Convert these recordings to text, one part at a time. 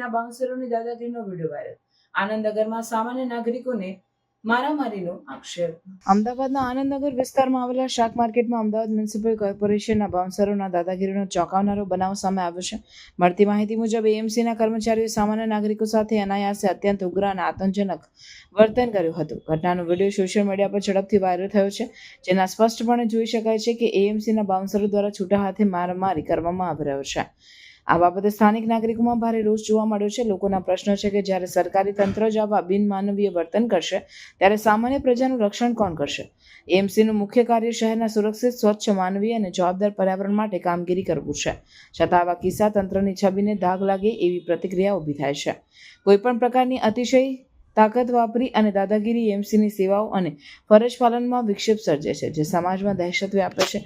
શહેરના બાઉન્સરોની દાદાગીરીનો video viral. આનંદનગરમાં સામાન્ય નાગરિકોને મારામારીનો આક્ષેપ. અમદાવાદના આનંદનગર વિસ્તારમાં આવેલા શાક માર્કેટમાં અમદાવાદ મ્યુનિસિપલ કોર્પોરેશનના બાઉન્સરોના દાદાગીરીનો ચોંકાવનારો બનાવ સામે આવ્યો છે. મળતી માહિતી મુજબ એએમસીના કર્મચારીઓએ સામાન્ય નાગરિકો સાથે અનાયાસે અત્યંત ઉગ્ર અને આતંકજનક વર્તન કર્યું હતું. ઘટનાનો વિડીયો સોશિયલ મીડિયા પર ઝડપથી વાયરલ થયો છે, જેના સ્પષ્ટપણે જોઈ શકાય છે કે એએમસીના બાઉન્સરો દ્વારા છૂટા હાથે મારામારી કરવામાં આવી રહ્યો છે. આ બાબતે સ્થાનિક નાગરિકોમાં ભારે રોષ જોવા મળ્યો છે. લોકોના પ્રશ્નો છે કે જ્યારે સરકારી તંત્ર જ આવા બિનમાનવીય વર્તન કરશે ત્યારે સામાન્ય પ્રજાનું રક્ષણ કોણ કરશે? એએમસીનું મુખ્ય કાર્ય શહેરના સુરક્ષિત, સ્વચ્છ, માનવીય અને જવાબદાર પર્યાવરણ માટે કામગીરી કરવું છે. છતાં આવા કિસ્સા તંત્રની છબીને દાગ લાગે એવી પ્રતિક્રિયા ઊભી થાય છે. કોઈપણ પ્રકારની અતિશય તાકાત વાપરી અને દાદાગીરી એએમસીની સેવાઓ અને ફરજ પાલનમાં વિક્ષેપ સર્જે છે, જે સમાજમાં દહેશત વ્યાપે છે.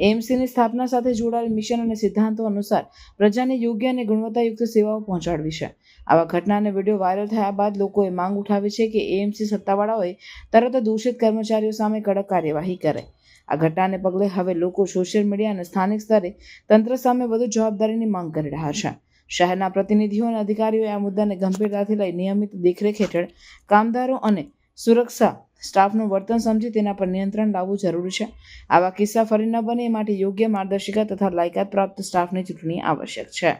એએમસીની સ્થાપના સાથે જોડાયેલ મિશન અને સિદ્ધાંતો અનુસાર પ્રજાને યોગ્ય અને ગુણવત્તાયુક્ત સેવાઓ પહોંચાડવી છે. આવા ઘટનાને વિડીયો વાયરલ થયા બાદ લોકોએ માંગ ઉઠાવી છે કે એએમસી સત્તાવાળાઓએ તરત દોષિત કર્મચારીઓ સામે કડક કાર્યવાહી કરે. આ ઘટનાને પગલે હવે લોકો સોશિયલ મીડિયા અને સ્થાનિક સ્તરે તંત્ર સામે વધુ જવાબદારીની માંગ કરી રહ્યા છે. શહેરના પ્રતિનિધિઓ અને અધિકારીઓએ આ મુદ્દાને ગંભીરતાથી લઈ નિયમિત દેખરેખ હેઠળ કામદારો અને સુરક્ષા સ્ટાફનું વર્તન સમજી તેના પર નિયંત્રણ લાવવું જરૂરી છે. આવા કિસ્સા ફરી ન બને એ માટે યોગ્ય માર્ગદર્શિકા તથા લાયકાત પ્રાપ્ત સ્ટાફની ચૂંટણી આવશ્યક છે.